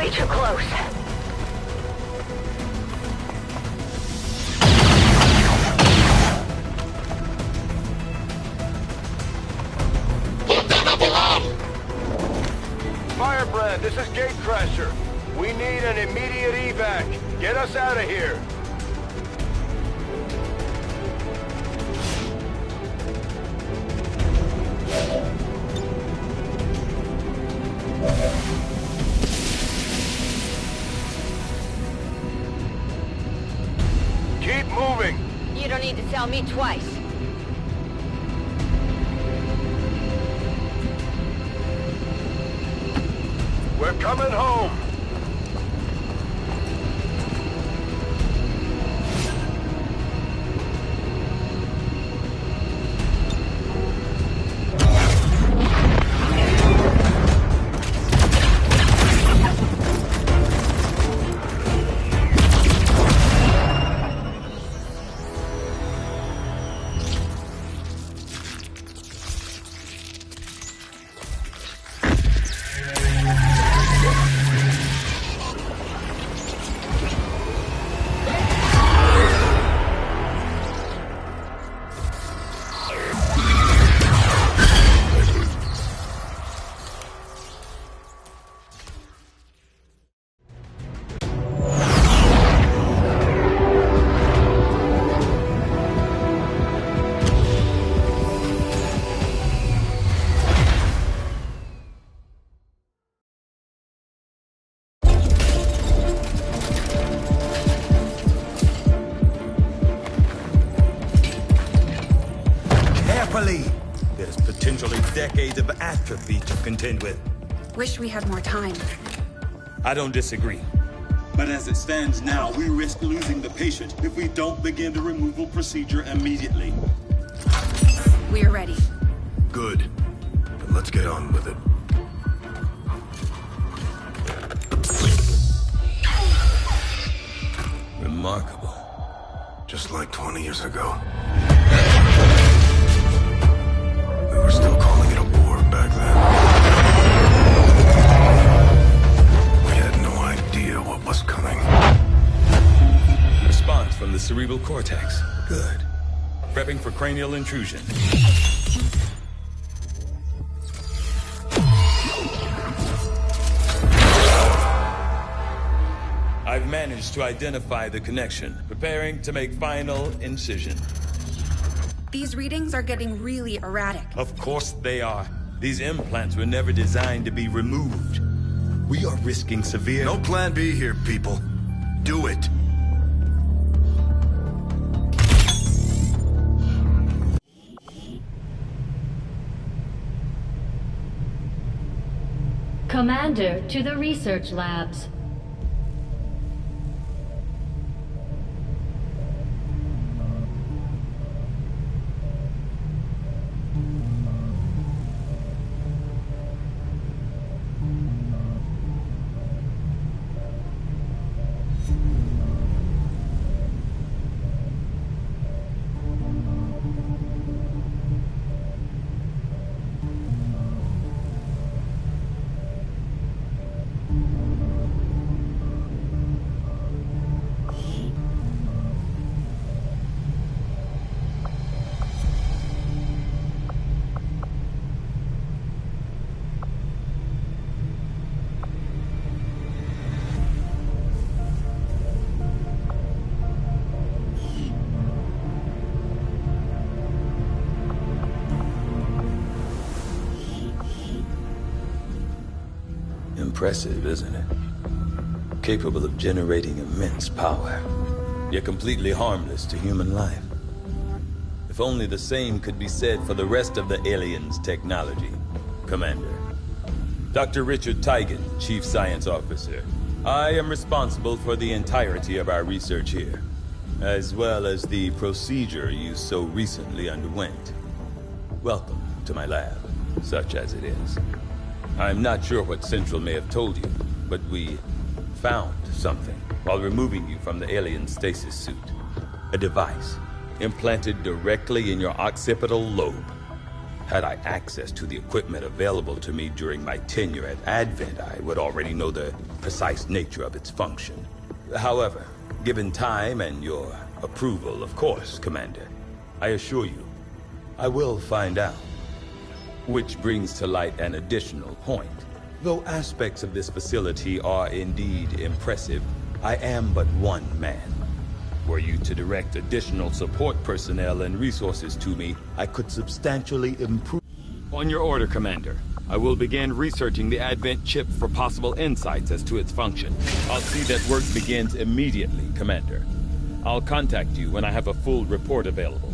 Way too close. Firebrand, this is Gatecrasher. We need an immediate evac. Get us out of here. Keep moving. You don't need to tell me twice. We're coming home. There's potentially decades of atrophy to contend with. Wish we had more time. I don't disagree. But as it stands now, we risk losing the patient if we don't begin the removal procedure immediately. We're ready. Good. Then let's get on with it. Remarkable. Just like 20 years ago. We were still calling it a war back then. We had no idea what was coming. Response from the cerebral cortex. Good. Prepping for cranial intrusion. I've managed to identify the connection, preparing to make final incision. These readings are getting really erratic. Of course they are. These implants were never designed to be removed. We are risking severe... No plan B here, people. Do it. Commander to the research labs. Impressive, isn't it? Capable of generating immense power, yet completely harmless to human life. If only the same could be said for the rest of the aliens' technology, Commander. Dr. Richard Tigan, Chief Science Officer. I am responsible for the entirety of our research here, as well as the procedure you so recently underwent. Welcome to my lab, such as it is. I'm not sure what Central may have told you, but we found something while removing you from the alien stasis suit. A device implanted directly in your occipital lobe. Had I access to the equipment available to me during my tenure at Advent, I would already know the precise nature of its function. However, given time and your approval, of course, Commander, I assure you, I will find out. Which brings to light an additional point. Though aspects of this facility are indeed impressive, I am but one man. Were you to direct additional support personnel and resources to me, I could substantially improve. On your order, Commander. I will begin researching the Advent chip for possible insights as to its function. I'll see that work begins immediately, Commander. I'll contact you when I have a full report available.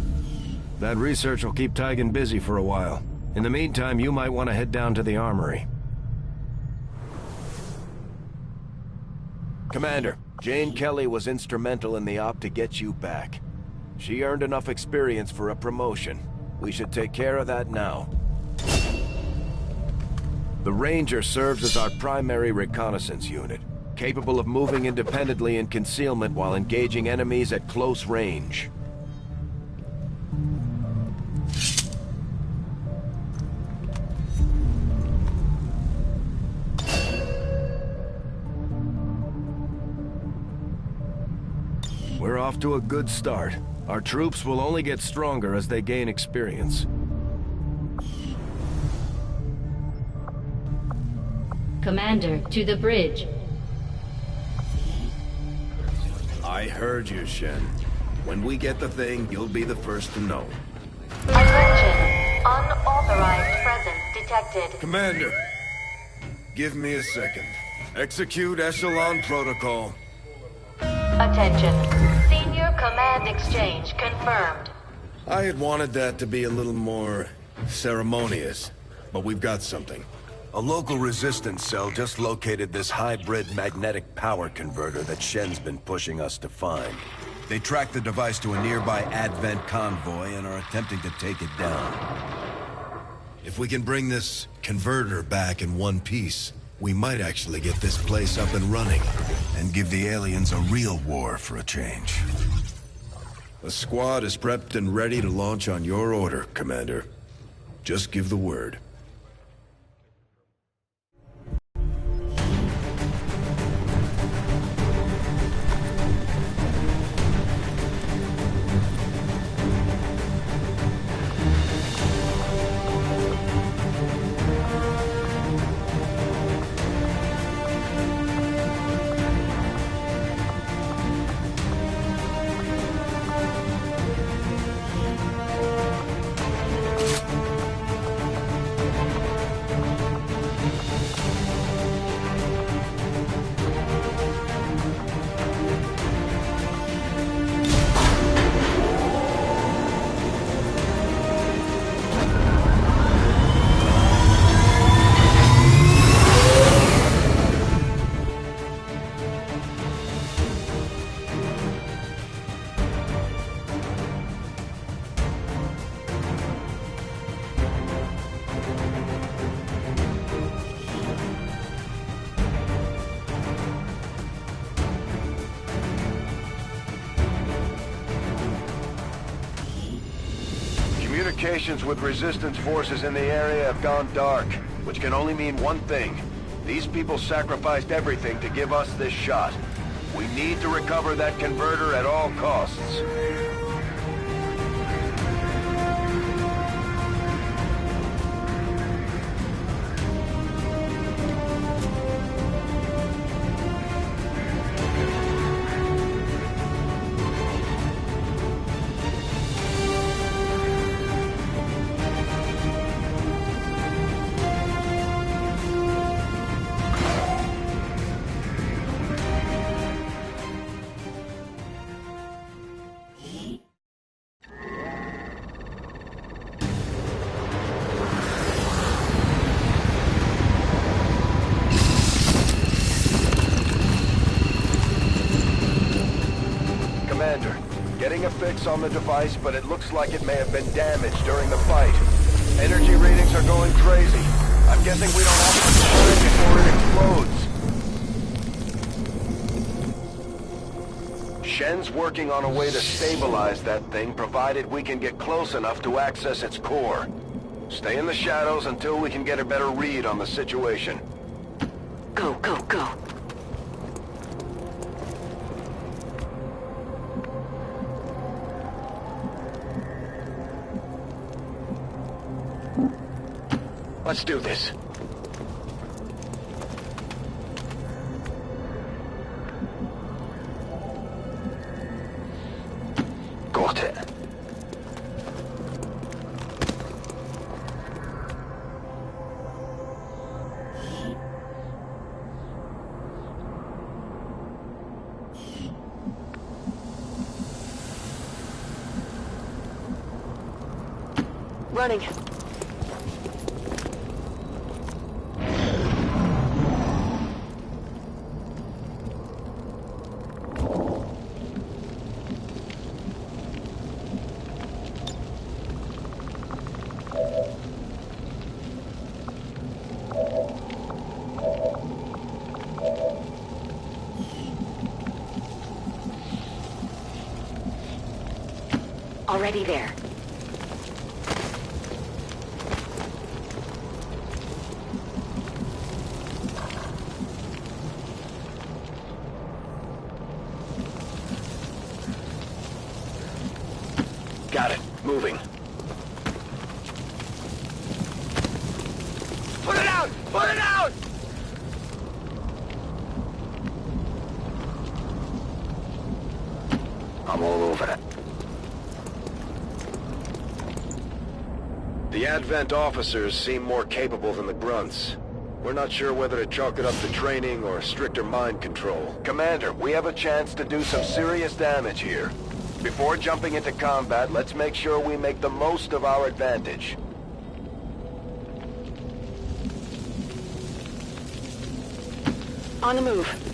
That research will keep Tygan busy for a while. In the meantime, you might want to head down to the armory. Commander, Jane Kelly was instrumental in the op to get you back. She earned enough experience for a promotion. We should take care of that now. The Ranger serves as our primary reconnaissance unit, capable of moving independently in concealment while engaging enemies at close range. We're off to a good start. Our troops will only get stronger as they gain experience. Commander, to the bridge. I heard you, Shen. When we get the thing, you'll be the first to know. Attention. Unauthorized presence detected. Commander, give me a second. Execute Echelon Protocol. Attention. Senior command exchange confirmed. I had wanted that to be a little more ceremonious, but we've got something. A local resistance cell just located this hybrid magnetic power converter that Shen's been pushing us to find. They tracked the device to a nearby Advent convoy and are attempting to take it down. If we can bring this converter back in one piece, we might actually get this place up and running, and give the aliens a real war for a change. The squad is prepped and ready to launch on your order, Commander. Just give the word. Communications with resistance forces in the area have gone dark, which can only mean one thing. These people sacrificed everything to give us this shot. We need to recover that converter at all costs. Getting a fix on the device, but it looks like it may have been damaged during the fight. Energy readings are going crazy. I'm guessing we don't have much time before it explodes. Shen's working on a way to stabilize that thing, provided we can get close enough to access its core. Stay in the shadows until we can get a better read on the situation. Go, go, go. Let's do this. Got it. Running. Already there. Got it. Moving. Put it out! Put it out! I'm all over it. The Advent officers seem more capable than the grunts. We're not sure whether to chalk it up to training or stricter mind control. Commander, we have a chance to do some serious damage here. Before jumping into combat, let's make sure we make the most of our advantage. On the move.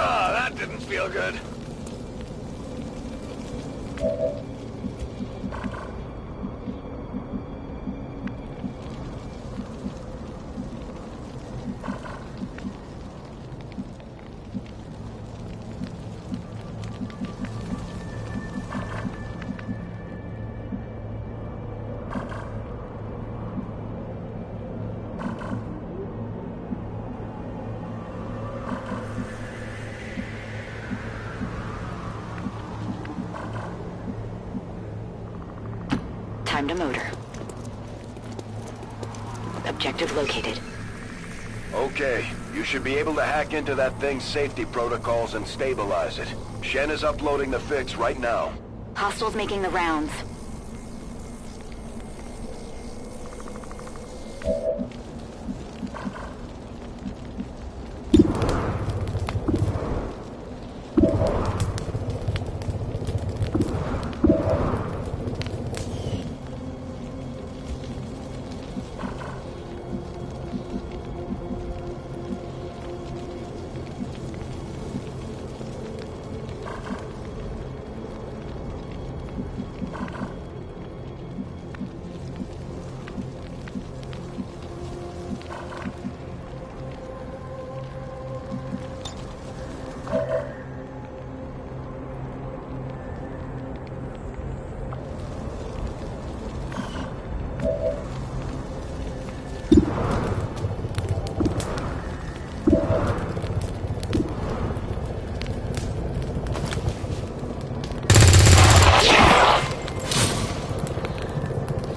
Ah, that didn't feel good. Time to motor. Objective located. Okay, you should be able to hack into that thing's safety protocols and stabilize it. Shen is uploading the fix right now. Hostiles making the rounds.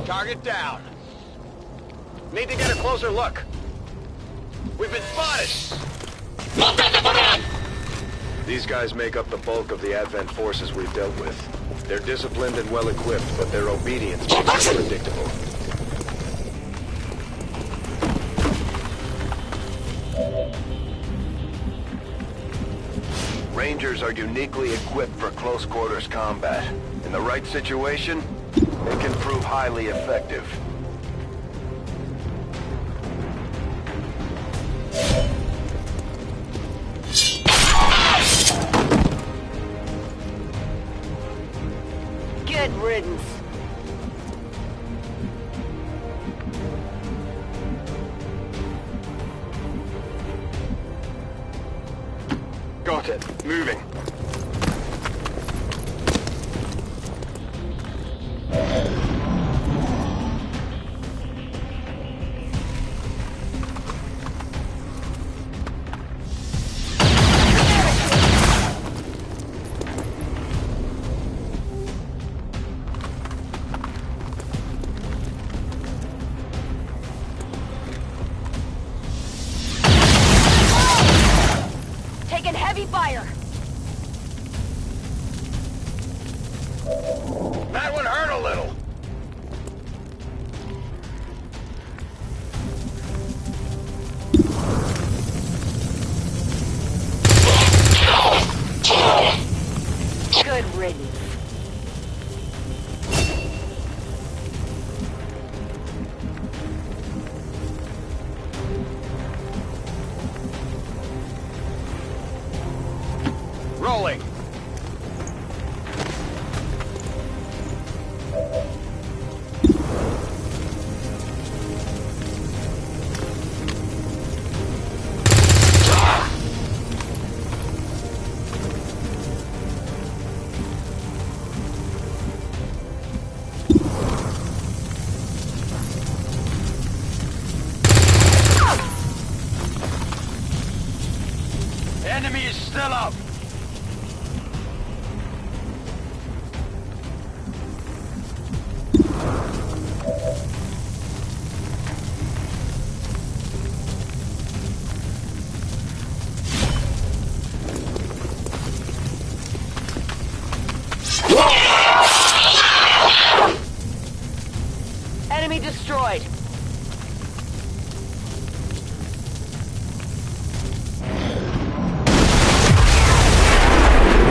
Target down. Need to get a closer look. We've been spotted! These guys make up the bulk of the Advent forces we've dealt with. They're disciplined and well-equipped, but their obedience is unpredictable. Rangers are uniquely equipped for close-quarters combat. In the right situation, they can prove highly effective. Good riddance. Got it. Moving. Taking heavy fire. That one hurt a little. Good riddance. Rolling. Enemy is still up. Enemy destroyed.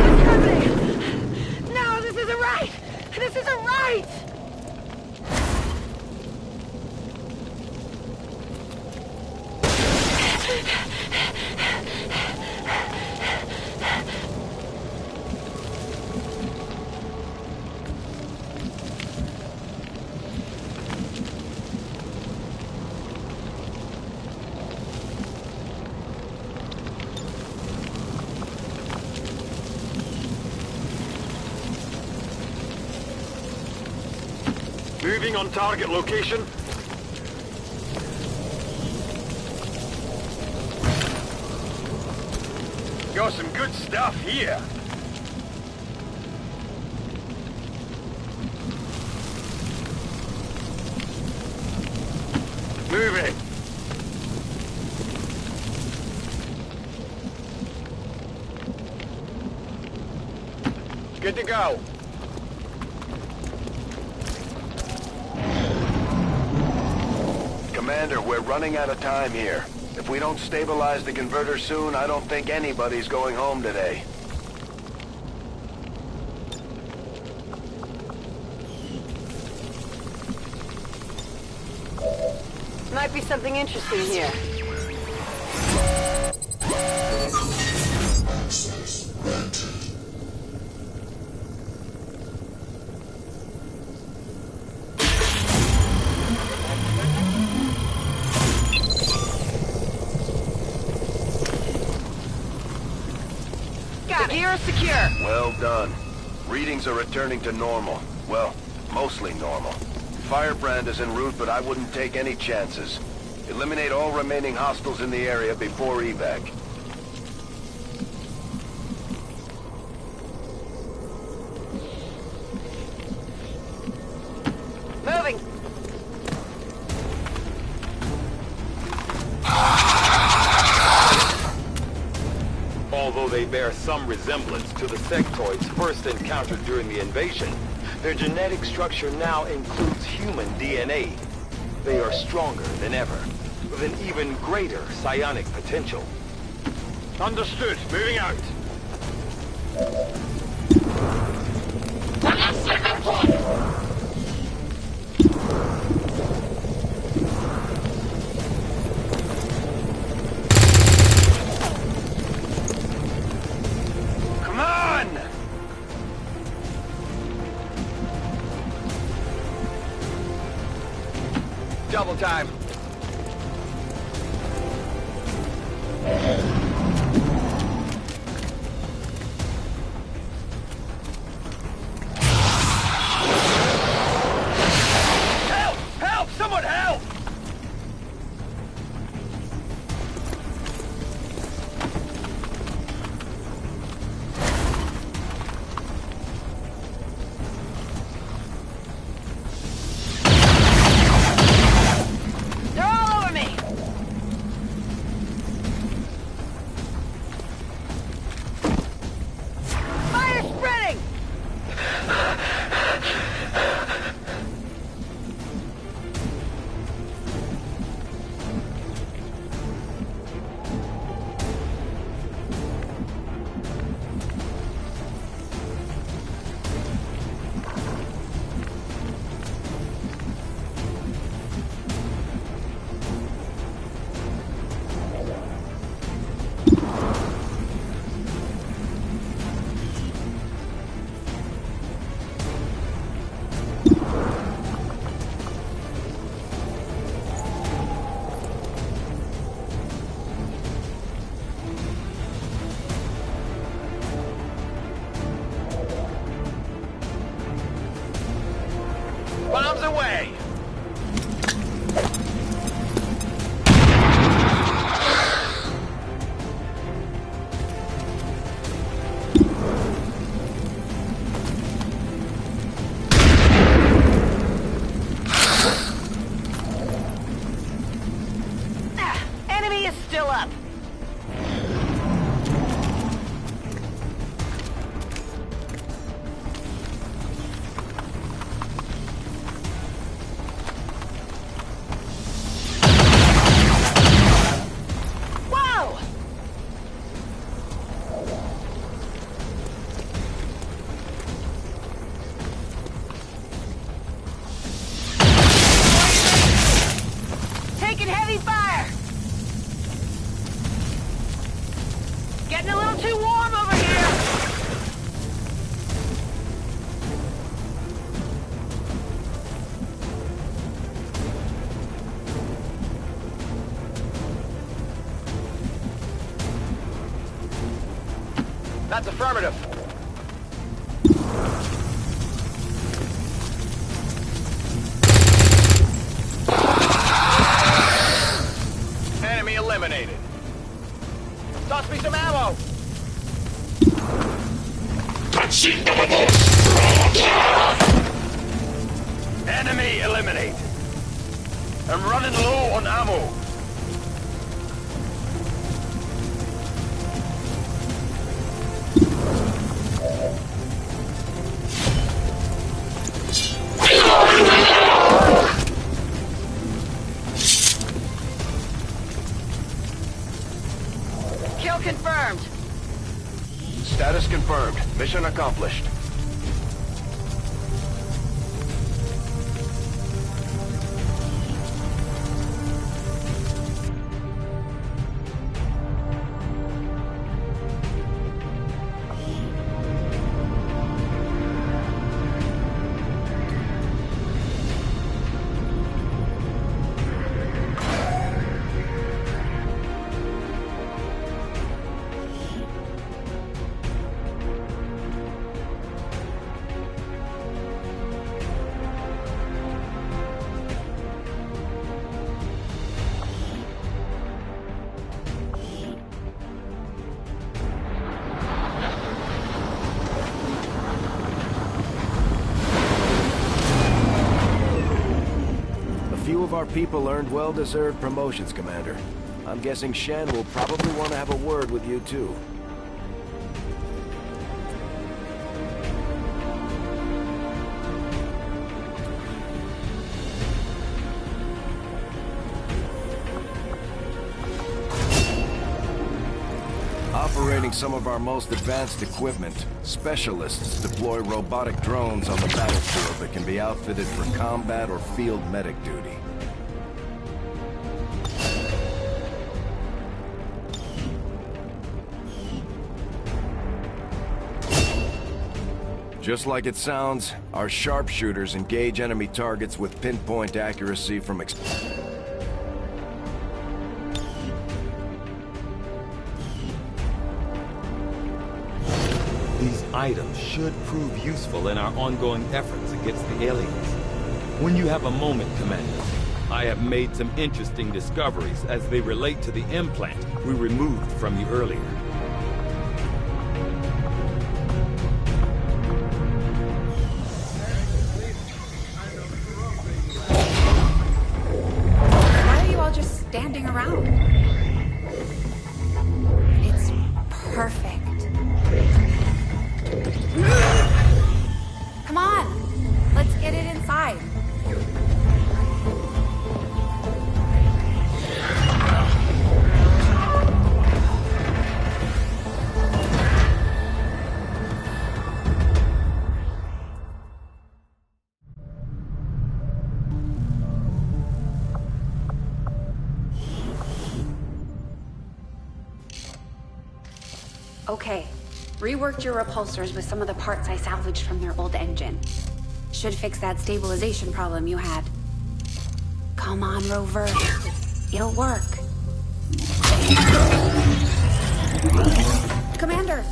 What's happening? No, this isn't right. This isn't right. Moving on target location. Got some good stuff here. Moving. Good to go. Commander, we're running out of time here. If we don't stabilize the converter soon, I don't think anybody's going home today. Might be something interesting here. Gear is secure. Well done. Readings are returning to normal. Well, mostly normal. Firebrand is en route, but I wouldn't take any chances. Eliminate all remaining hostiles in the area before evac. Moving. Although they bear some resemblance to the sectoids first encountered during the invasion, their genetic structure now includes human DNA. They are stronger than ever, with an even greater psionic potential. Understood. Moving out. Come on! Double time. enemy is still up. Whoa! Taking heavy fire! Getting a little too warm over here! That's affirmative. Enemy eliminated. Toss me some ammo. Enemy eliminate. I'm running low on ammo. Kill confirmed. Status confirmed. Mission accomplished. Few of our people earned well-deserved promotions, Commander. I'm guessing Shen will probably want to have a word with you, too. Operating some of our most advanced equipment, specialists deploy robotic drones on the battlefield that can be outfitted for combat or field medic duty. Just like it sounds, our sharpshooters engage enemy targets with pinpoint accuracy from These items should prove useful in our ongoing efforts against the aliens. When you have a moment, Commander, I have made some interesting discoveries as they relate to the implant we removed from you earlier. Why are you all just standing around? It's perfect. Come on, let's get it inside. Okay, reworked your repulsors with some of the parts I salvaged from their old engine. Should fix that stabilization problem you had. Come on, Rover. It'll work. Commander!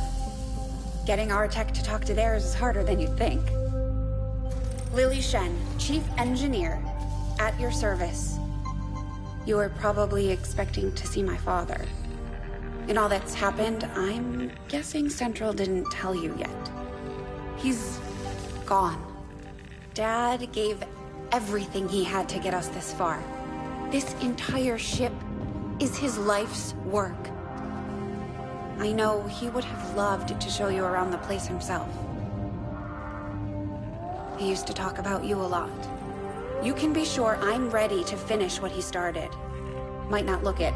Getting our tech to talk to theirs is harder than you'd think. Lily Shen, Chief Engineer, at your service. You were probably expecting to see my father. In all that's happened, I'm guessing Central didn't tell you yet. He's gone. Dad gave everything he had to get us this far. This entire ship, is his life's work. I know he would have loved to show you around the place himself. He used to talk about you a lot. You can be sure I'm ready to finish what he started. Might not look it,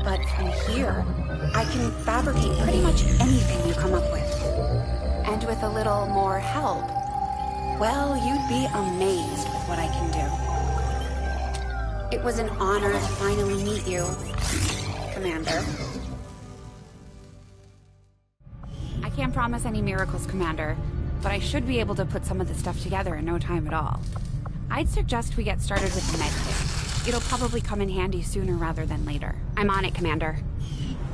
but from here, I can fabricate pretty much anything you come up with. And with a little more help, well, you'd be amazed with what I can do. It was an honor to finally meet you, Commander. I can't promise any miracles, Commander, but I should be able to put some of this stuff together in no time at all. I'd suggest we get started with the medkit. It'll probably come in handy sooner rather than later. I'm on it, Commander.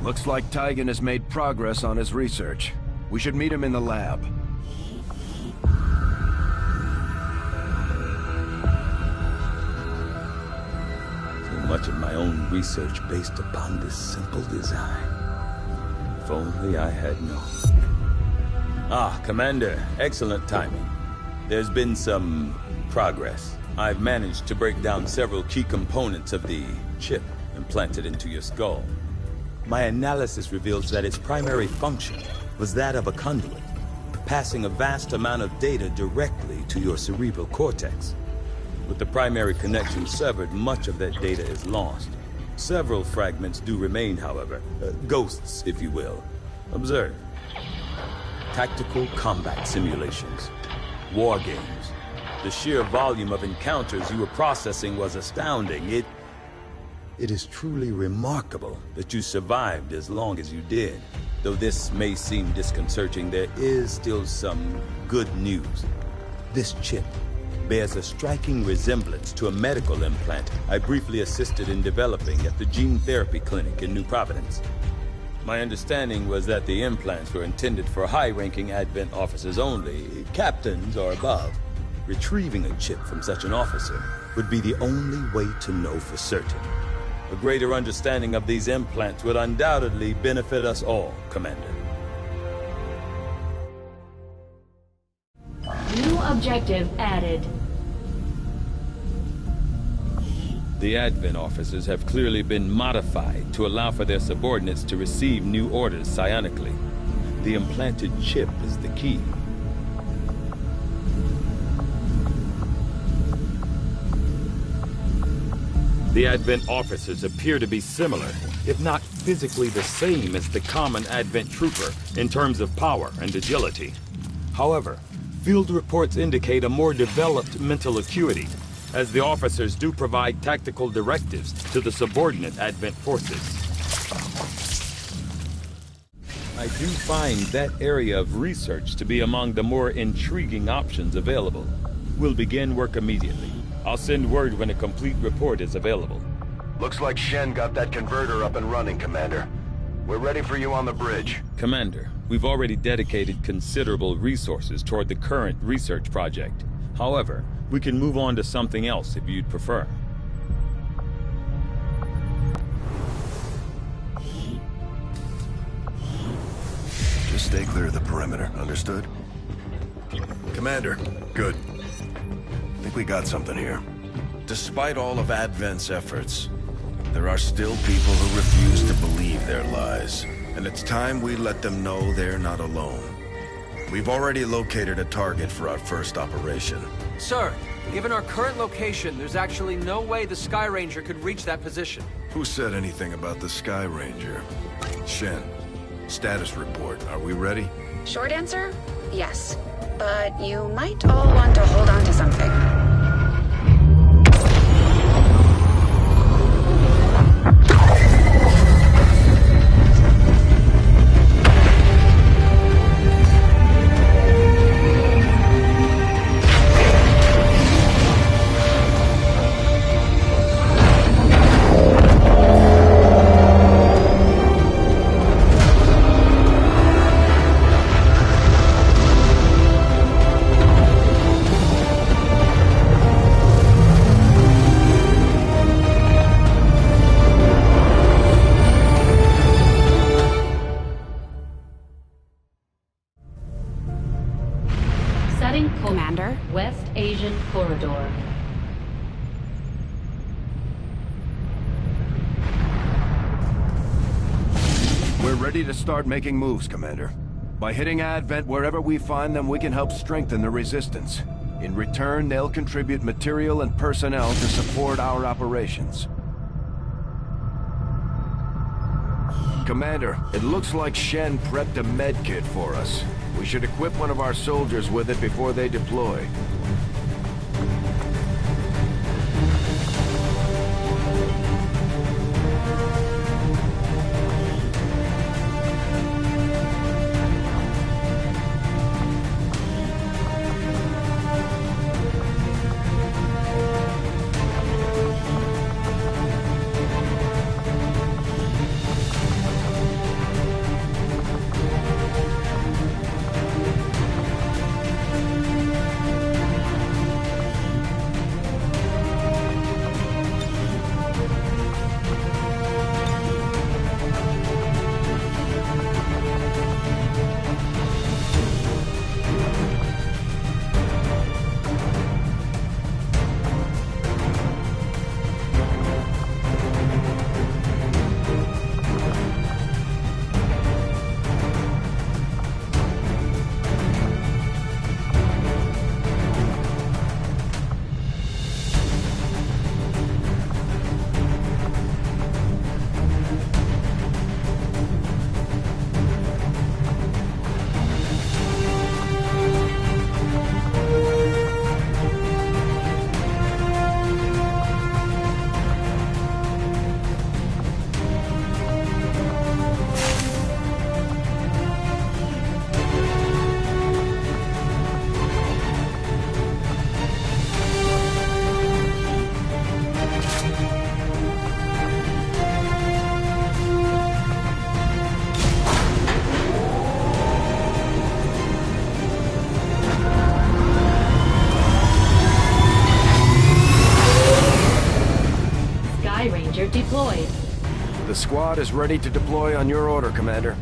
Looks like Tygan has made progress on his research. We should meet him in the lab. So much of my own research based upon this simple design. If only I had known. Ah, Commander, excellent timing. There's been some progress. I've managed to break down several key components of the chip implanted into your skull. My analysis reveals that its primary function was that of a conduit, passing a vast amount of data directly to your cerebral cortex. With the primary connection severed, much of that data is lost. Several fragments do remain, however, ghosts, if you will. Observe. Tactical combat simulations, war games. The sheer volume of encounters you were processing was astounding. It is truly remarkable that you survived as long as you did. Though this may seem disconcerting, there is still some good news. This chip bears a striking resemblance to a medical implant I briefly assisted in developing at the gene therapy clinic in New Providence. My understanding was that the implants were intended for high-ranking Advent officers only, captains or above. Retrieving a chip from such an officer would be the only way to know for certain. A greater understanding of these implants would undoubtedly benefit us all, Commander. New objective added. The Advent officers have clearly been modified to allow for their subordinates to receive new orders psionically. The implanted chip is the key. The Advent officers appear to be similar, if not physically the same as the common Advent trooper in terms of power and agility. However, field reports indicate a more developed mental acuity, as the officers do provide tactical directives to the subordinate Advent forces. I do find that area of research to be among the more intriguing options available. We'll begin work immediately. I'll send word when a complete report is available. Looks like Shen got that converter up and running, Commander. We're ready for you on the bridge. Commander, we've already dedicated considerable resources toward the current research project. However, we can move on to something else if you'd prefer. Just stay clear of the perimeter, understood? Commander, good. I think we got something here. Despite all of Advent's efforts, there are still people who refuse to believe their lies. And it's time we let them know they're not alone. We've already located a target for our first operation. Sir, given our current location, there's actually no way the Sky Ranger could reach that position. Who said anything about the Sky Ranger? Shen, status report. Are we ready? Short answer, yes. But you might all want to hold on to something. Commander? West Asian Corridor. We're ready to start making moves, Commander. By hitting Advent wherever we find them, we can help strengthen the Resistance. In return, they'll contribute material and personnel to support our operations. Commander, it looks like Shen prepped a med kit for us. We should equip one of our soldiers with it before they deploy. Deployed. The squad is ready to deploy on your order, Commander.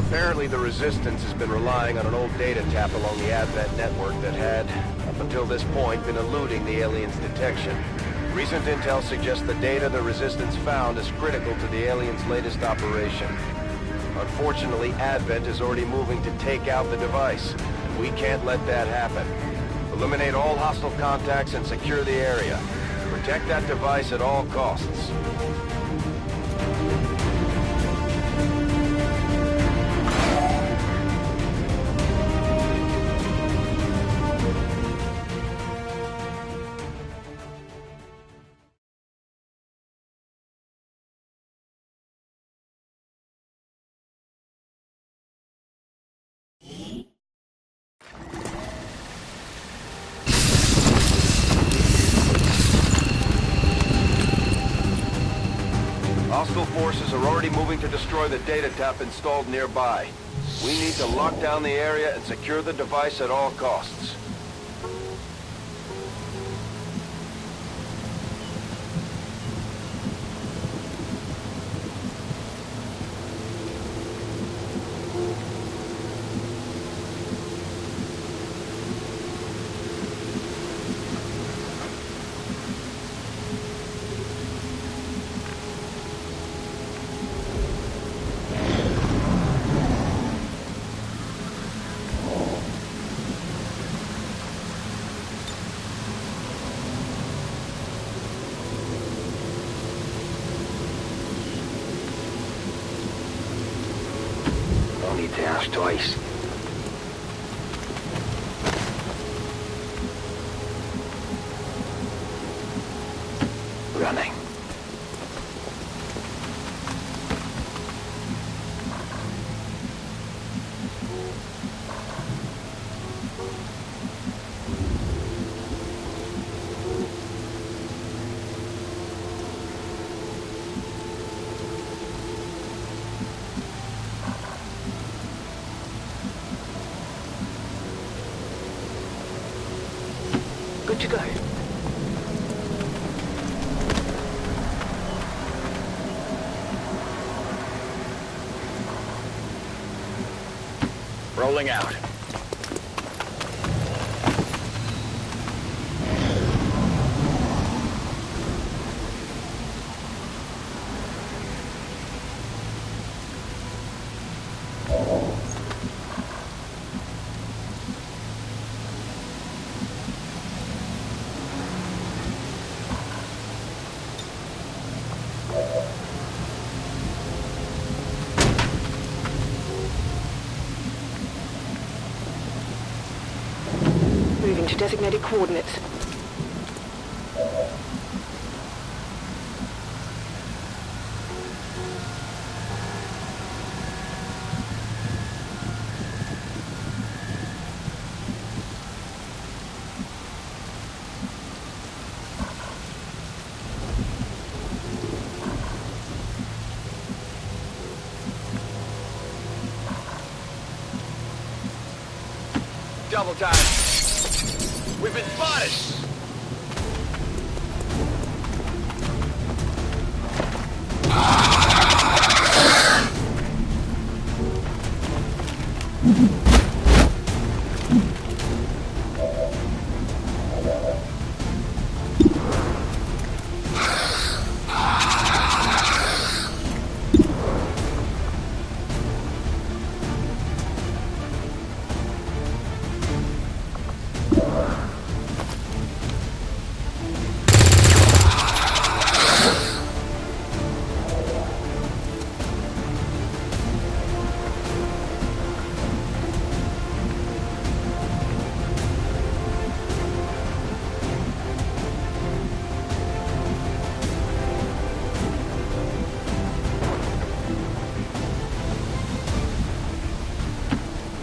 Apparently the Resistance has been relying on an old data tap along the Advent network that had, up until this point, been eluding the aliens' detection. Recent intel suggests the data the Resistance found is critical to the aliens' latest operation. Unfortunately, Advent is already moving to take out the device, and we can't let that happen. Eliminate all hostile contacts and secure the area. Protect that device at all costs. Hostile forces are already moving to destroy the data tap installed nearby. We need to lock down the area and secure the device at all costs. Don't need to ask twice. Running. Good to go. Rolling out. Moving to designated coordinates. Double time. We've been spotted!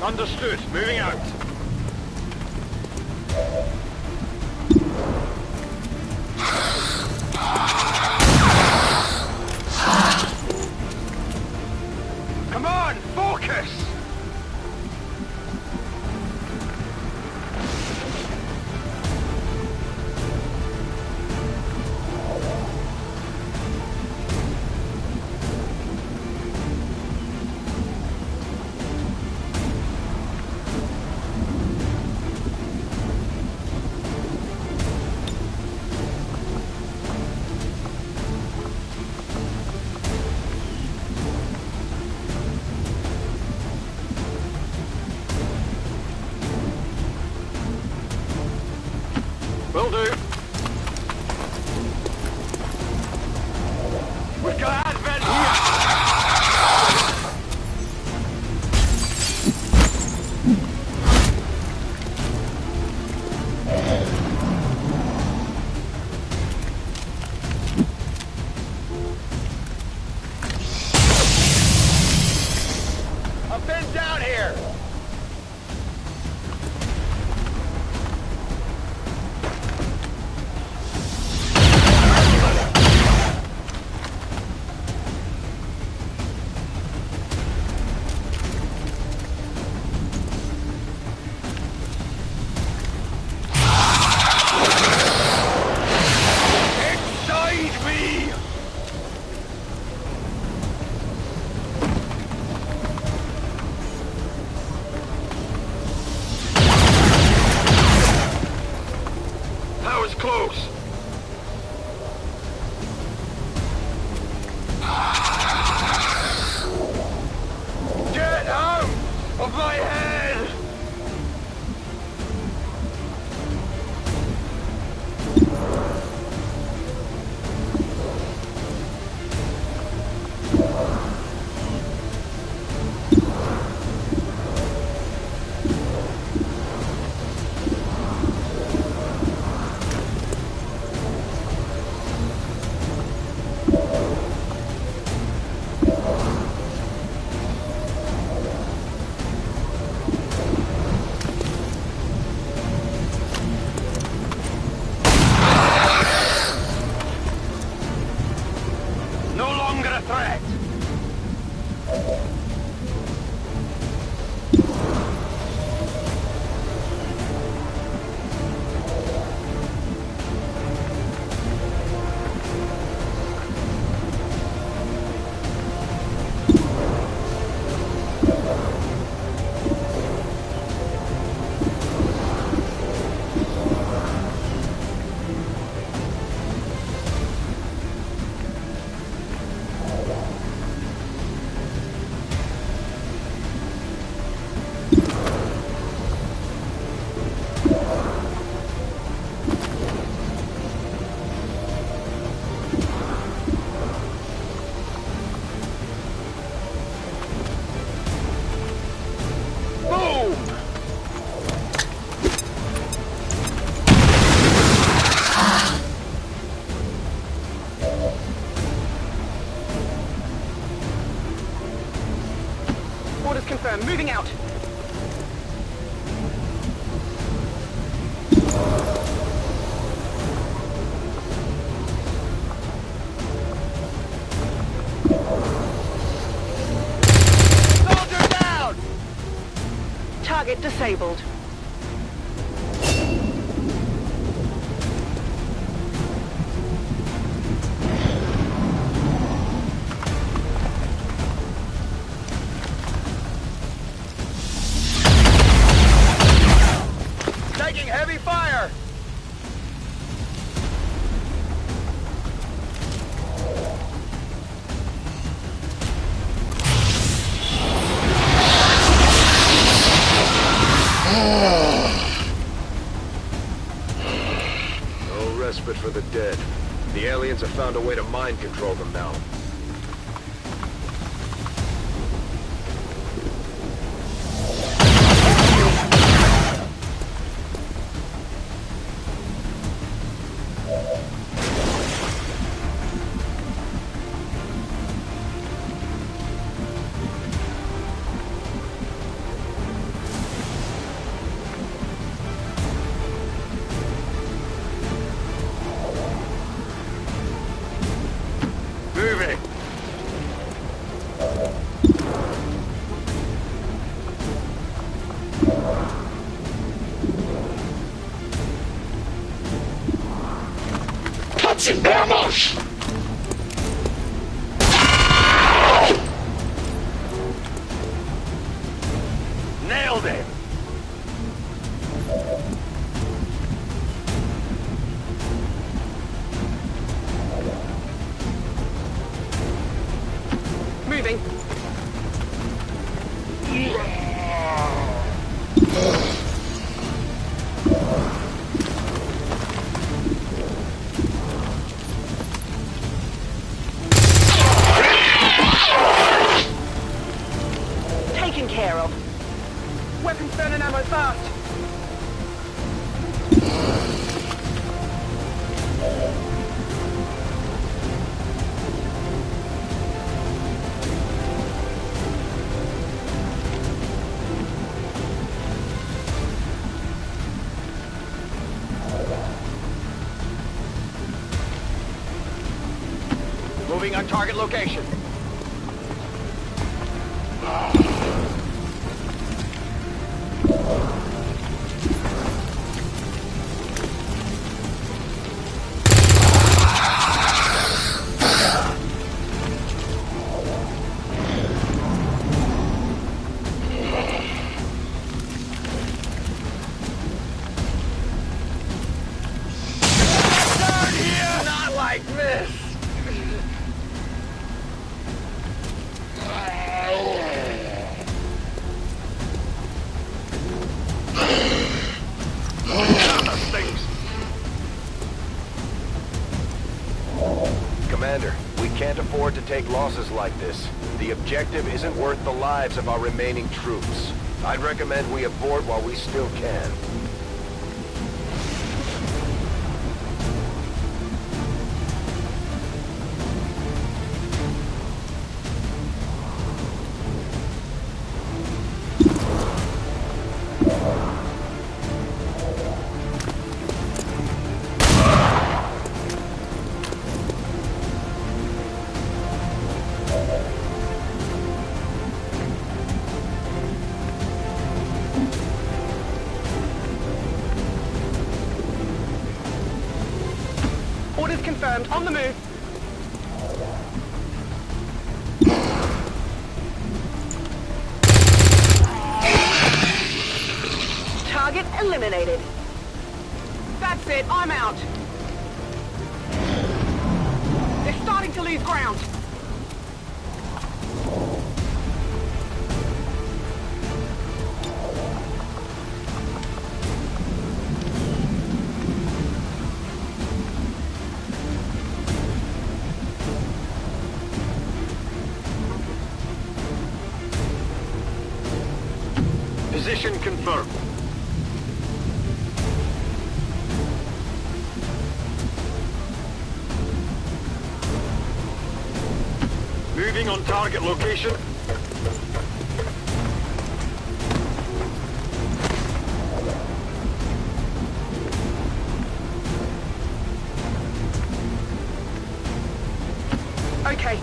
Understood. Moving out. Come on, focus! Will do. We've got advent here! I've been down here! Close! Get out of my head! disabled. Taking heavy fire! No respite for the dead. The aliens have found a way to mind control them now. Moving! Nailed it! Moving. Taken care of. Weapons burn and ammo fast. Moving on target location. Not like this! Commander, we can't afford to take losses like this. The objective isn't worth the lives of our remaining troops. I'd recommend we abort while we still can. Orders confirmed. On the move. Target eliminated. That's it. I'm out. They're starting to lose ground. Position confirmed. Moving on target location. Okay.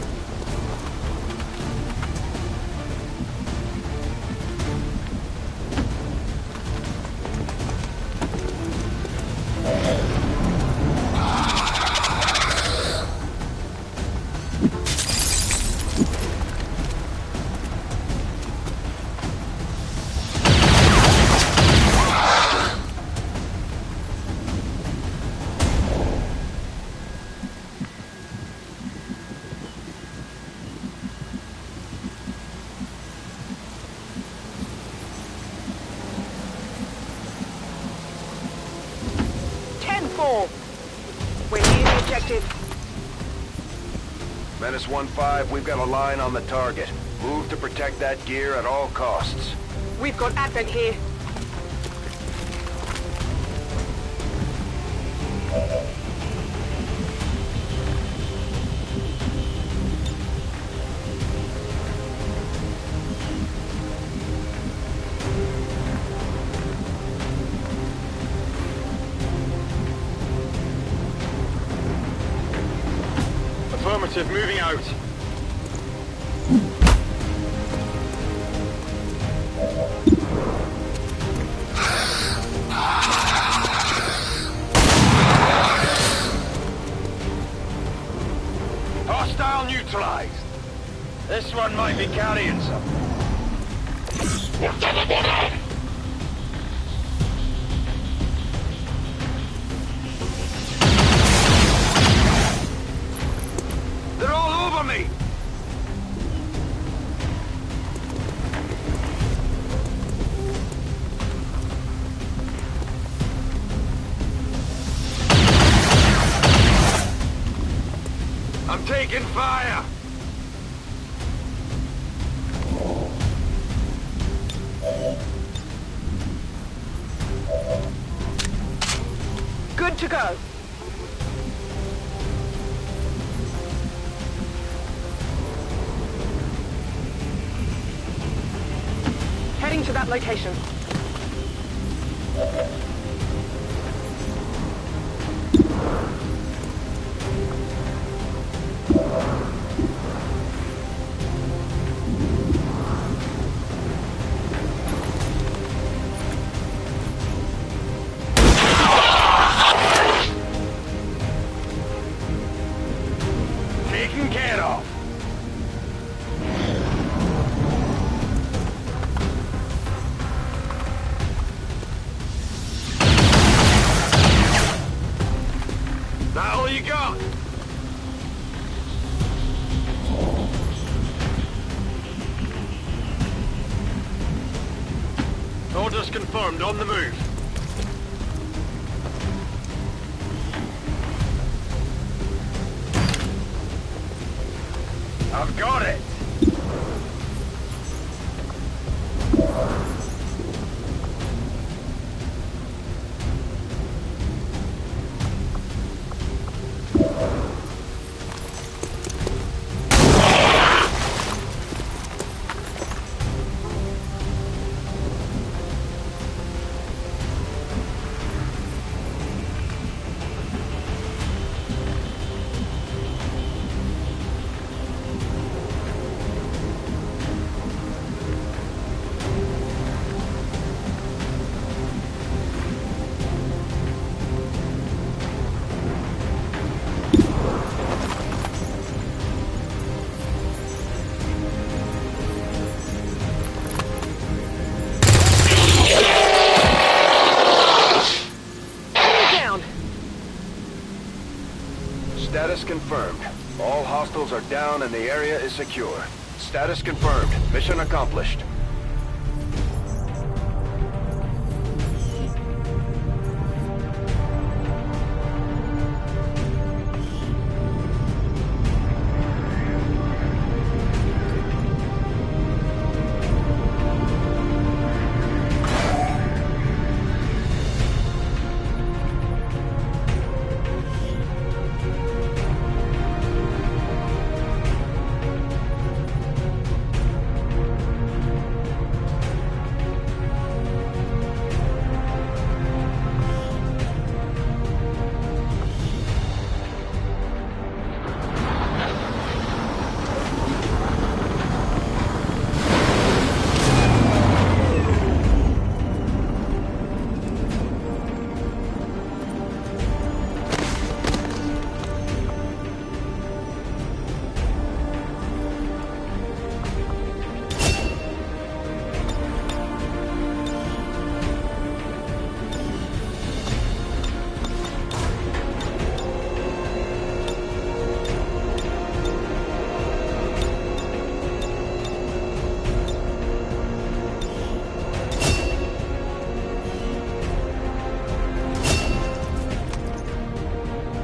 objective. Menace 1-5, we've got a line on the target. Move to protect that gear at all costs. We've got Advent here. Affirmative, moving out. Hostile neutralized. This one might be carrying something. They're all over me! I'm taking fire! Good to go. Heading to that location. Taken care of. That all you got? Orders confirmed, on the move. I've got it. Status confirmed. All hostiles are down and the area is secure. Status confirmed. Mission accomplished.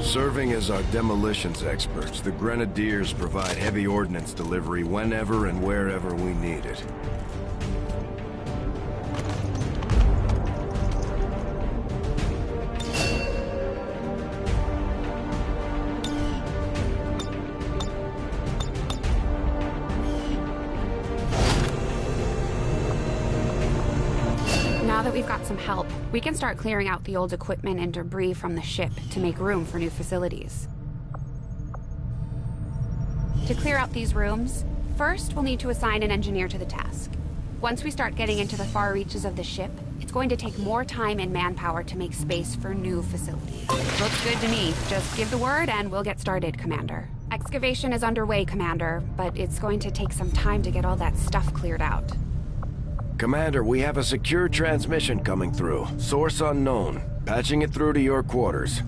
Serving as our demolitions experts, the Grenadiers provide heavy ordnance delivery whenever and wherever we need it. Now that we've got some help, we can start clearing out the old equipment and debris from the ship to make room for new facilities. To clear out these rooms, first we'll need to assign an engineer to the task. Once we start getting into the far reaches of the ship, it's going to take more time and manpower to make space for new facilities. Looks good to me. Just give the word and we'll get started, Commander. Excavation is underway, Commander, but it's going to take some time to get all that stuff cleared out. Commander, we have a secure transmission coming through. Source unknown. Patching it through to your quarters.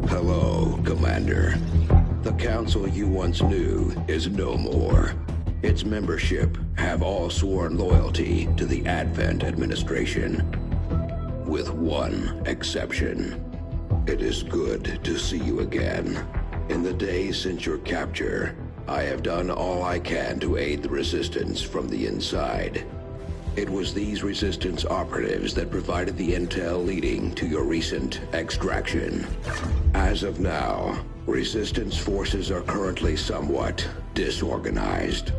Hello, Commander. The council you once knew is no more. Its membership have all sworn loyalty to the Advent administration. With one exception. It is good to see you again. In the days since your capture, I have done all I can to aid the Resistance from the inside. It was these Resistance operatives that provided the intel leading to your recent extraction. As of now, Resistance forces are currently somewhat disorganized.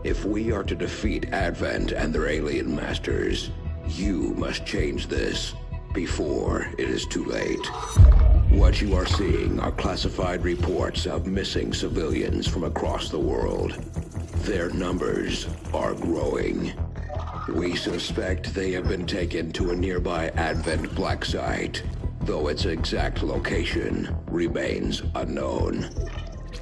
If we are to defeat Advent and their alien masters, you must change this. Before it is too late. What you are seeing are classified reports of missing civilians from across the world. Their numbers are growing. We suspect they have been taken to a nearby Advent black site, though its exact location remains unknown.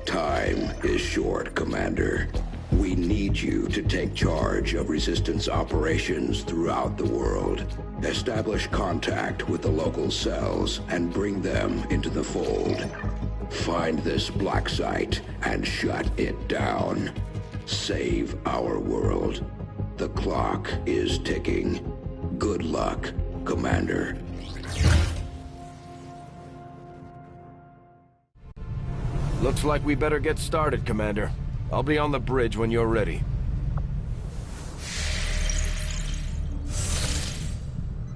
Time is short, Commander. We need you to take charge of Resistance operations throughout the world. Establish contact with the local cells and bring them into the fold. Find this black site and shut it down. Save our world. The clock is ticking. Good luck, Commander. Looks like we better get started, Commander. I'll be on the bridge when you're ready.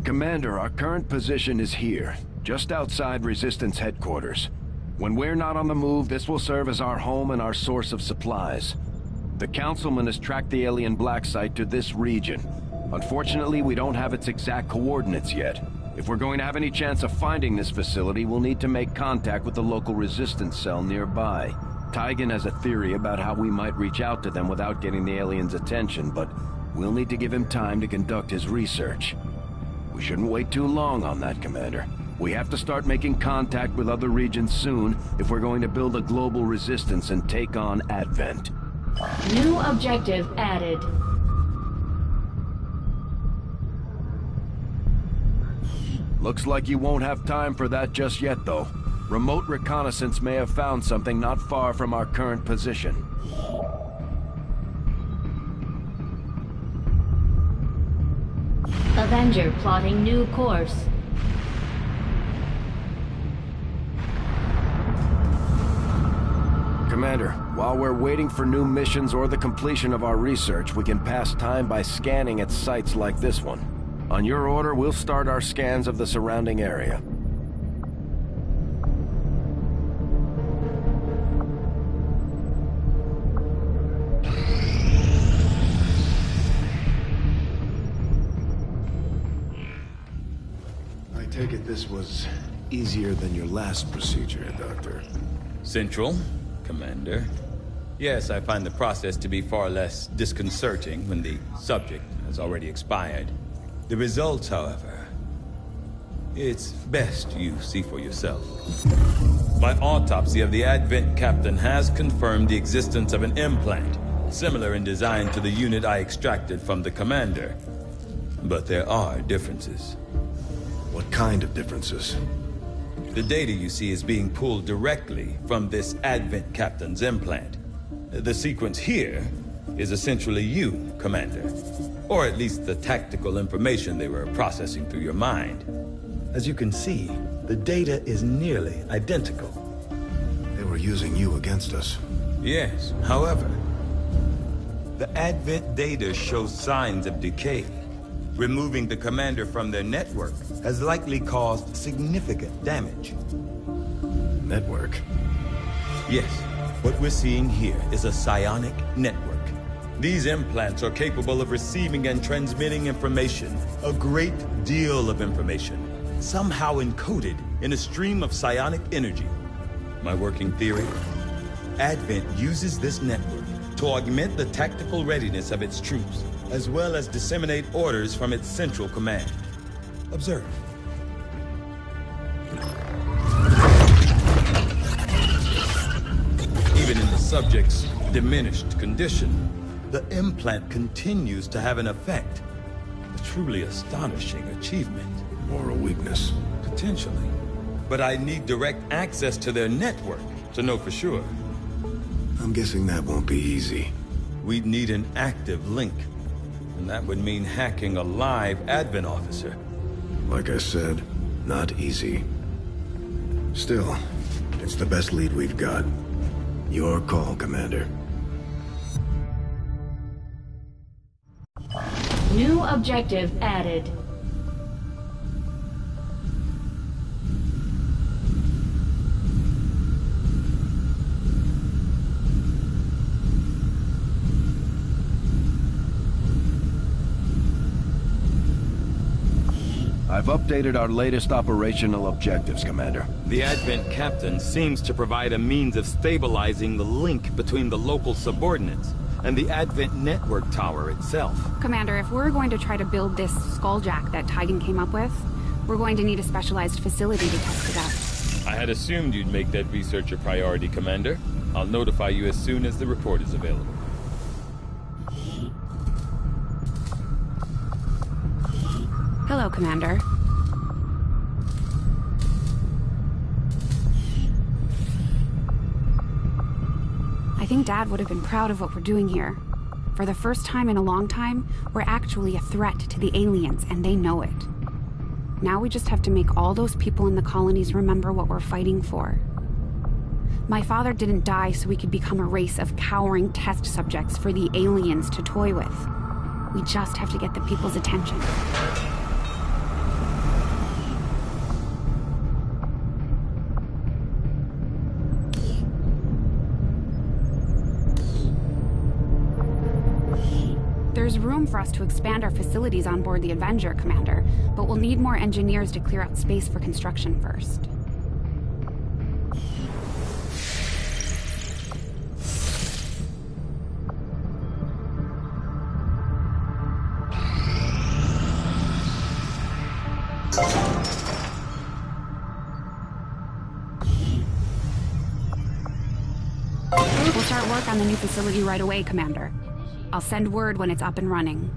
Commander, our current position is here, just outside Resistance headquarters. When we're not on the move, this will serve as our home and our source of supplies. The Councilman has tracked the alien black site to this region. Unfortunately, we don't have its exact coordinates yet. If we're going to have any chance of finding this facility, we'll need to make contact with the local Resistance cell nearby. Tygan has a theory about how we might reach out to them without getting the aliens' attention, but we'll need to give him time to conduct his research. We shouldn't wait too long on that, Commander. We have to start making contact with other regions soon if we're going to build a global resistance and take on Advent. New objective added. Looks like you won't have time for that just yet, though. Remote reconnaissance may have found something not far from our current position. Avenger plotting new course. Commander, while we're waiting for new missions or the completion of our research, we can pass time by scanning at sites like this one. On your order, we'll start our scans of the surrounding area. I take it this was easier than your last procedure, Doctor. Central, Commander. Yes, I find the process to be far less disconcerting when the subject has already expired. The results, however, it's best you see for yourself. My autopsy of the Advent captain has confirmed the existence of an implant, similar in design to the unit I extracted from the commander. But there are differences. What kind of differences? The data you see is being pulled directly from this Advent captain's implant. The sequence here is essentially you, Commander. Or at least the tactical information they were processing through your mind. As you can see, the data is nearly identical. They were using you against us. Yes, however, the Advent data shows signs of decay. Removing the Commander from their network has likely caused significant damage. Network? Yes, what we're seeing here is a psionic network. These implants are capable of receiving and transmitting information, a great deal of information, somehow encoded in a stream of psionic energy. My working theory? Advent uses this network to augment the tactical readiness of its troops, as well as disseminate orders from its central command. Observe. Even in the subject's diminished condition, the implant continues to have an effect. A truly astonishing achievement. Or a weakness. Potentially. But I need direct access to their network to know for sure. I'm guessing that won't be easy. We'd need an active link. And that would mean hacking a live Advent officer. Like I said, not easy. Still, it's the best lead we've got. Your call, Commander. New objective added. I've updated our latest operational objectives, Commander. The Advent captain seems to provide a means of stabilizing the link between the local subordinates and the Advent network tower itself. Commander, if we're going to try to build this skulljack that Tigan came up with, we're going to need a specialized facility to test it out. I had assumed you'd make that research a priority, Commander. I'll notify you as soon as the report is available. Hello, Commander. I think Dad would have been proud of what we're doing here. For the first time in a long time, we're actually a threat to the aliens, and they know it. Now we just have to make all those people in the colonies remember what we're fighting for. My father didn't die so we could become a race of cowering test subjects for the aliens to toy with. We just have to get the people's attention. There's room for us to expand our facilities on board the Avenger, Commander, but we'll need more engineers to clear out space for construction first. We'll start work on the new facility right away, Commander. I'll send word when it's up and running.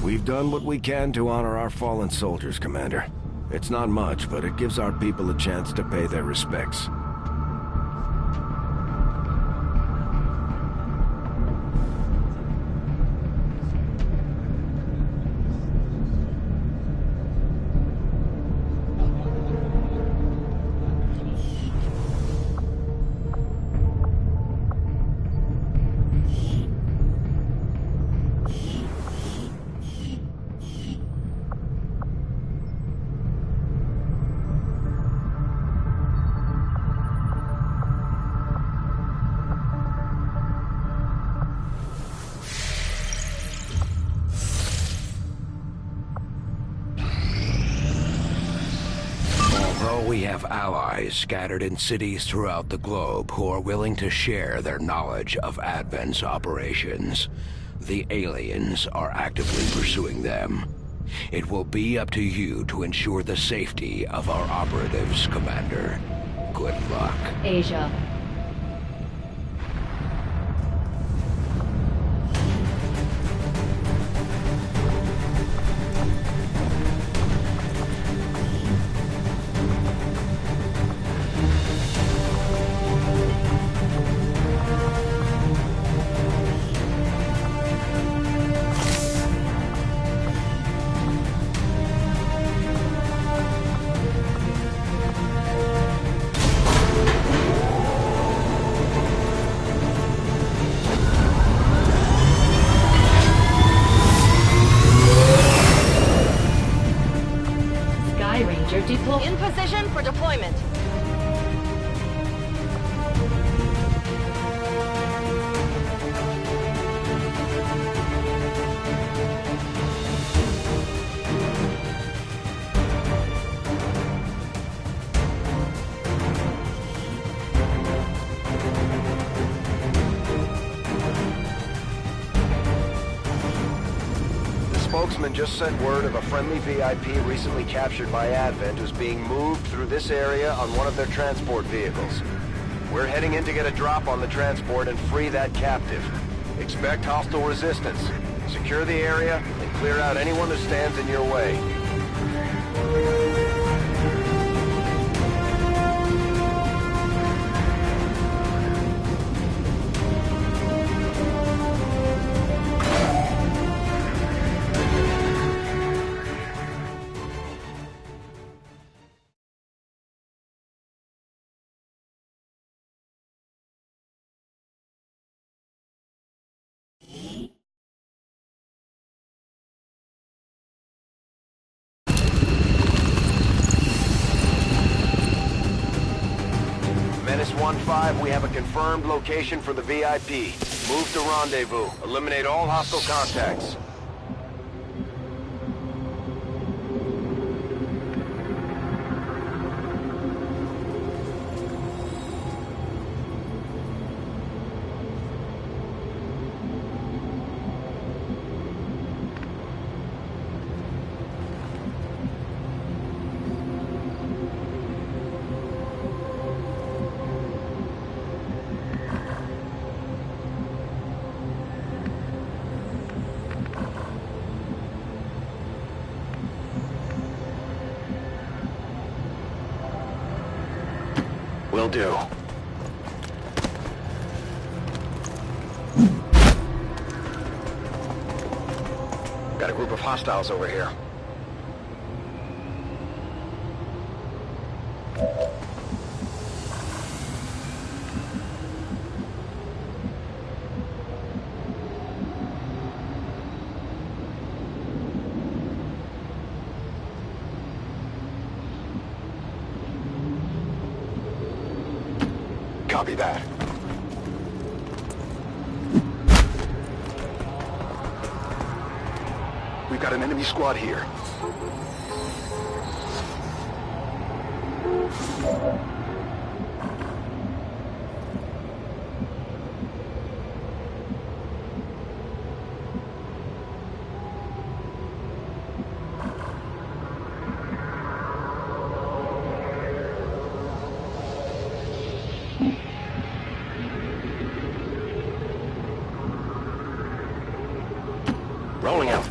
We've done what we can to honor our fallen soldiers, Commander. It's not much, but it gives our people a chance to pay their respects. We have allies scattered in cities throughout the globe who are willing to share their knowledge of Advent's operations. The aliens are actively pursuing them. It will be up to you to ensure the safety of our operatives, Commander. Good luck. Asia. In position for deployment. Spokesman just sent word of a friendly VIP recently captured by Advent who's being moved through this area on one of their transport vehicles. We're heading in to get a drop on the transport and free that captive. Expect hostile resistance. Secure the area and clear out anyone who stands in your way. Menace 1-5, we have a confirmed location for the VIP. Move to rendezvous. Eliminate all hostile contacts. Will do. Got a group of hostiles over here. Copy that. We've got an enemy squad here. Rolling out.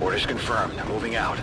Orders confirmed. Moving out.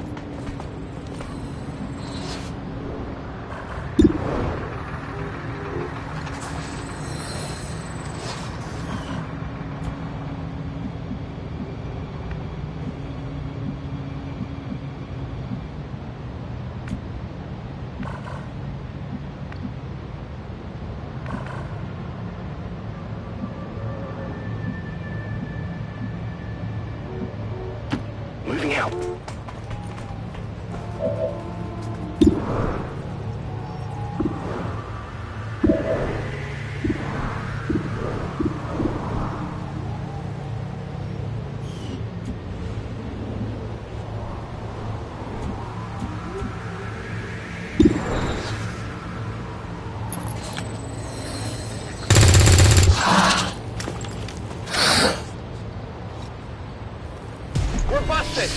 We're busted!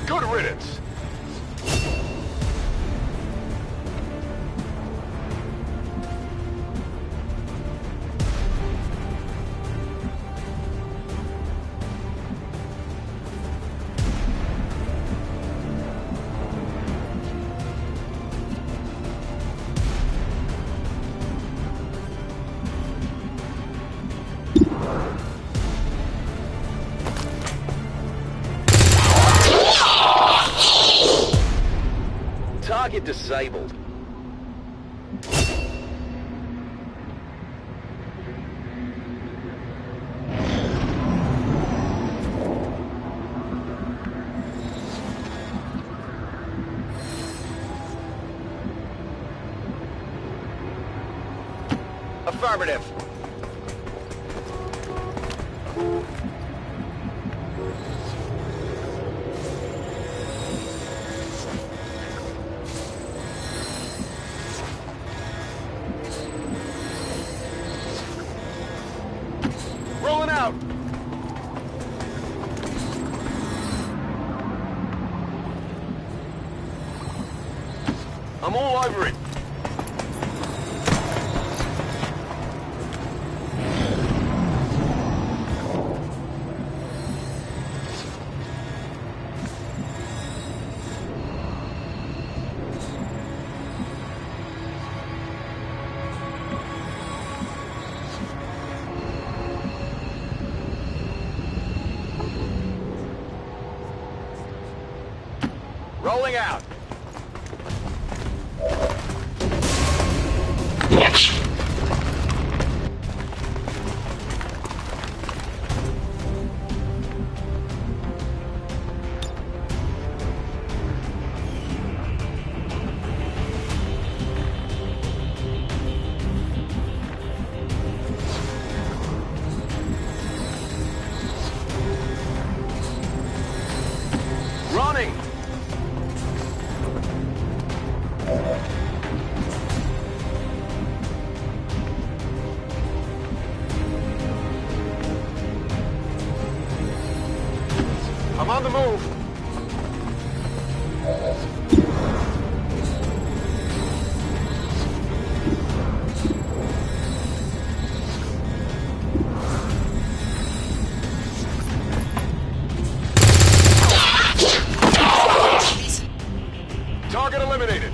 Good riddance. Target disabled. Affirmative. Rolling out. I'm all over it. Rolling out. Running. I'm on the move. Target eliminated.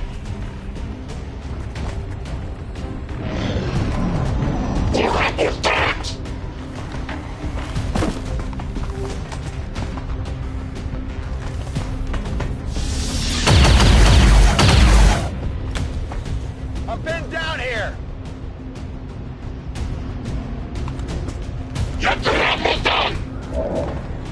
I'm pinned down here.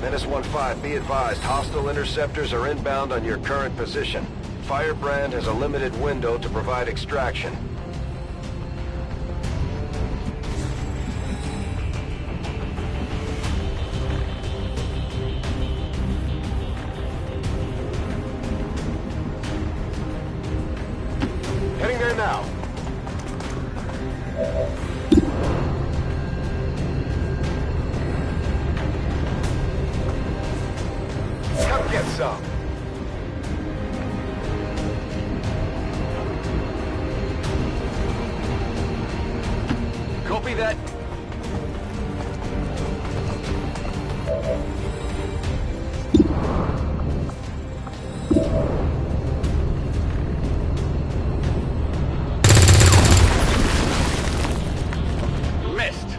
Menace 1-5, be advised, hostile interceptors are inbound on your current position. Firebrand has a limited window to provide extraction. Heading there now. Come get some. Copy that. Missed.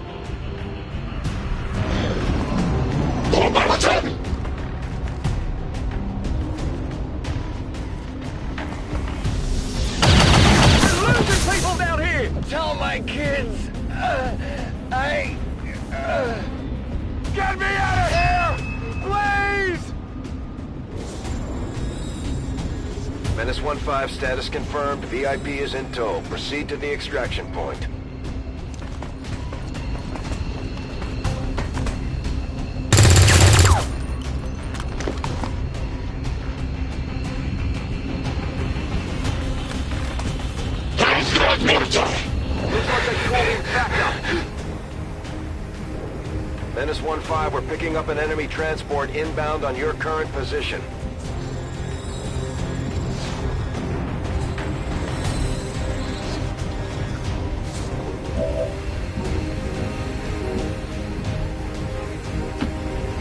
Menace 1-5, status confirmed. VIP is in tow. Proceed to the extraction point. Looks like they called in backup. Menace 1-5, we're picking up an enemy transport inbound on your current position.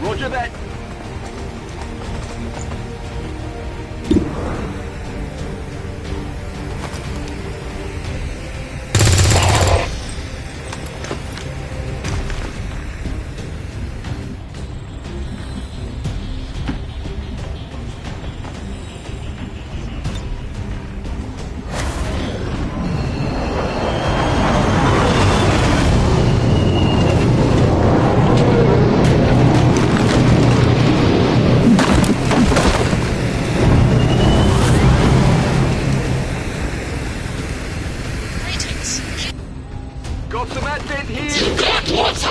Roger that. Got some advent here. You got water.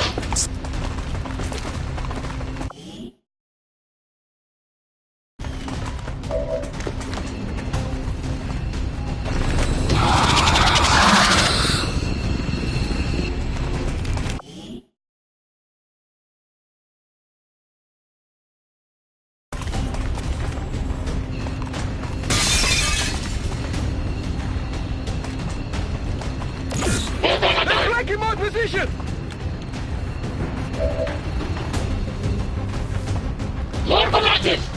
In my position! Locomotive!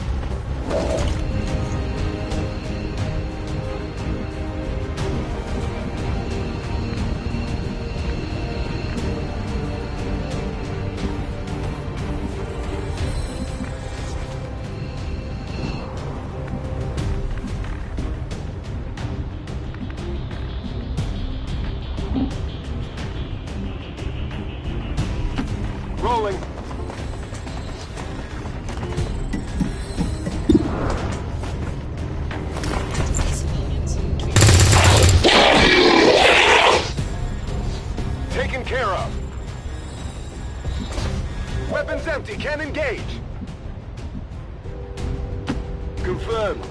Rolling. Taken care of. Weapons empty, can engage. Confirmed.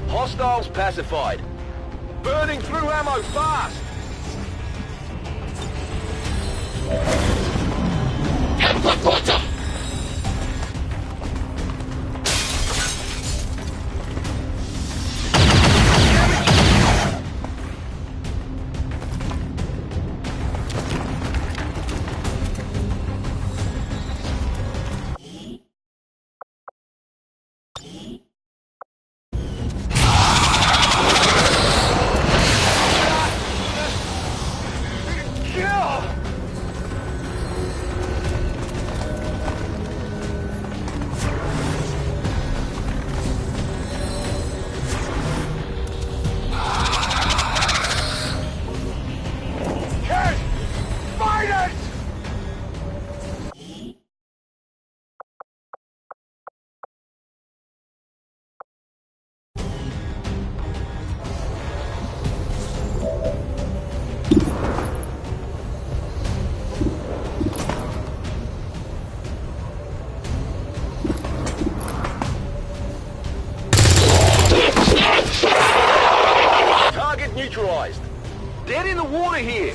Hostiles pacified. Burning through ammo fast! Water! Neutralized. Dead in the water here.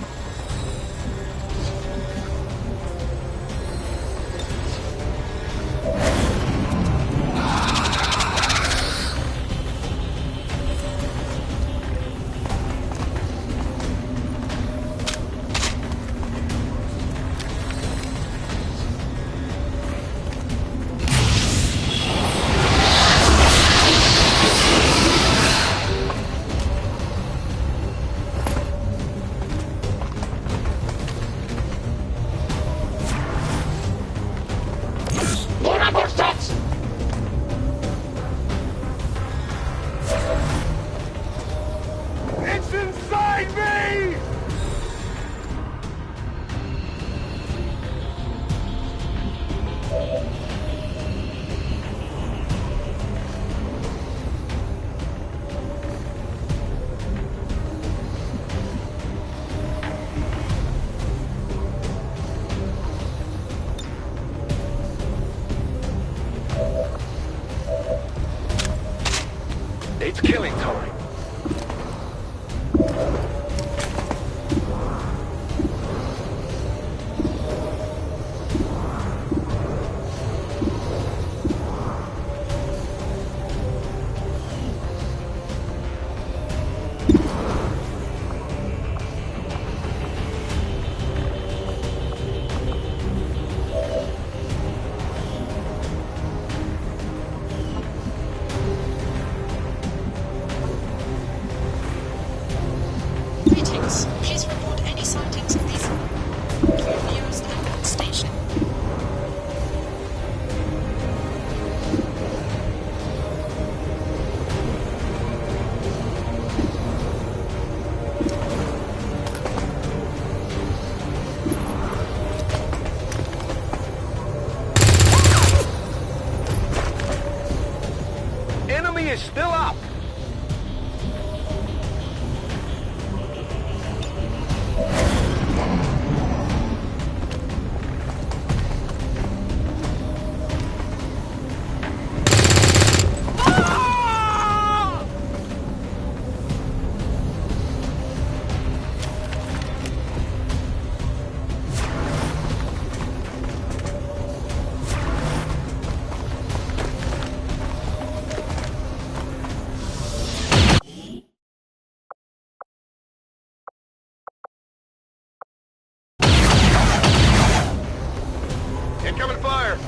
It's killing time. Please report any sightings of these to your nearest ambulance station. Enemy is still up! Incoming fire!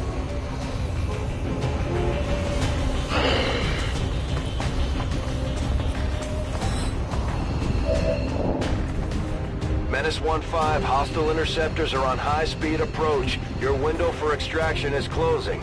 Menace 1-5, hostile interceptors are on high-speed approach. Your window for extraction is closing.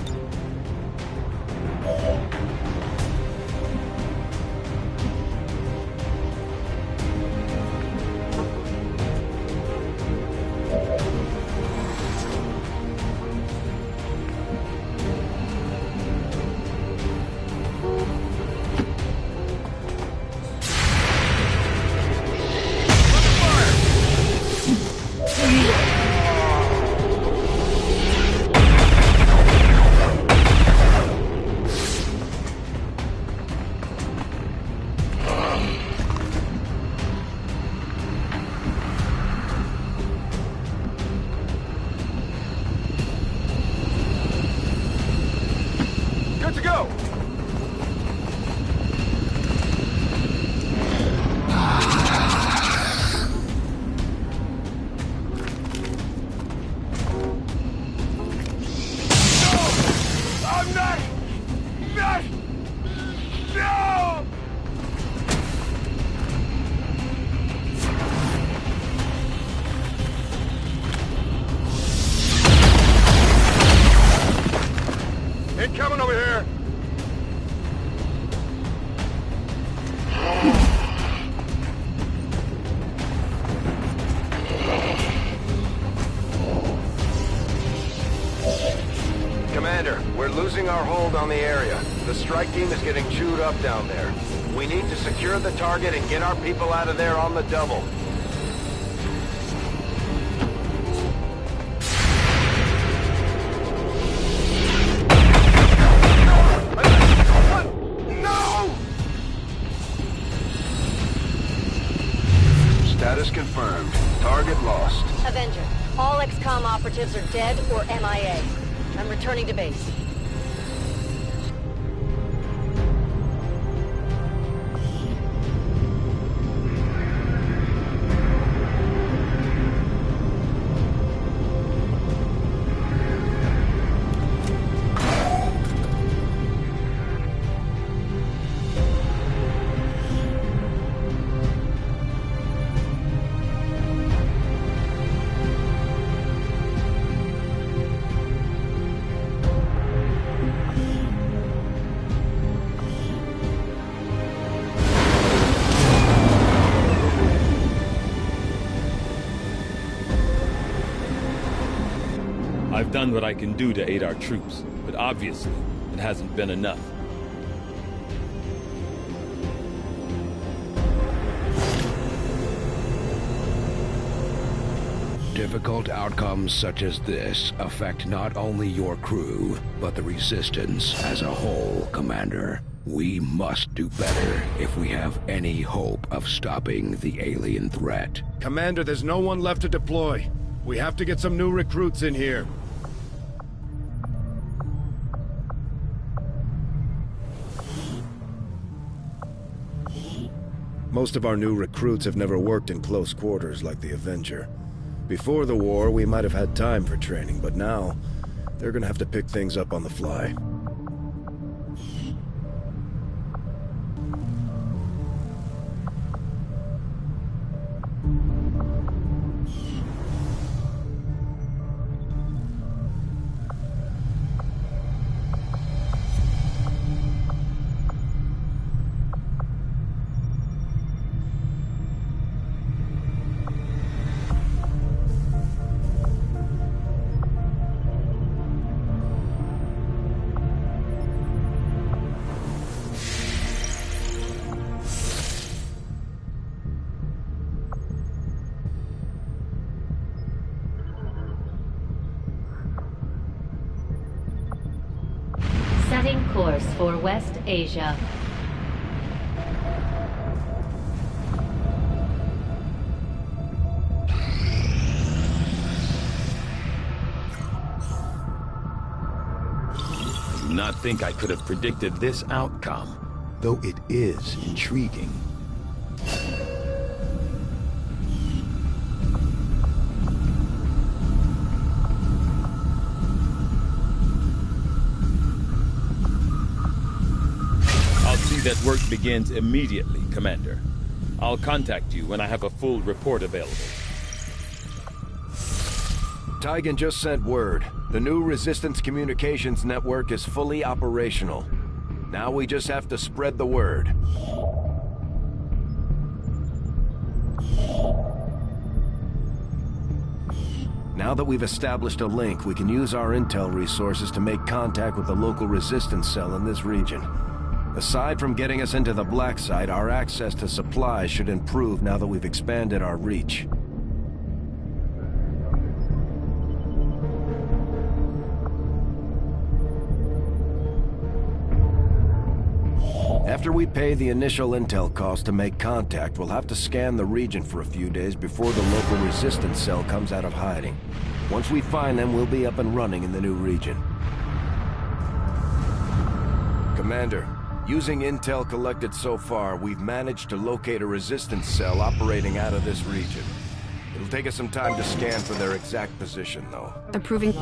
Good to go! I'm not! No! Incoming over here! Commander, we're losing our hold on the area. The strike team is getting chewed up down there. We need to secure the target and get our people out of there on the double. No! Status confirmed. Target lost. Avenger, all XCOM operatives are dead or MIA. I'm returning to base. I've done what I can do to aid our troops, but obviously, it hasn't been enough. Difficult outcomes such as this affect not only your crew, but the Resistance as a whole, Commander. We must do better if we have any hope of stopping the alien threat. Commander, there's no one left to deploy. We have to get some new recruits in here. Most of our new recruits have never worked in close quarters like the Avenger. Before the war, we might have had time for training, but now, they're gonna have to pick things up on the fly. Setting course for West Asia. I do not think I could have predicted this outcome, though it is intriguing. That work begins immediately, Commander. I'll contact you when I have a full report available. Tygan just sent word. The new Resistance communications network is fully operational. Now we just have to spread the word. Now that we've established a link, we can use our intel resources to make contact with the local resistance cell in this region. Aside from getting us into the black site, our access to supplies should improve now that we've expanded our reach. After we pay the initial intel cost to make contact, we'll have to scan the region for a few days before the local resistance cell comes out of hiding. Once we find them, we'll be up and running in the new region. Commander, using intel collected so far, we've managed to locate a resistance cell operating out of this region. It'll take us some time to scan for their exact position, though. Approving.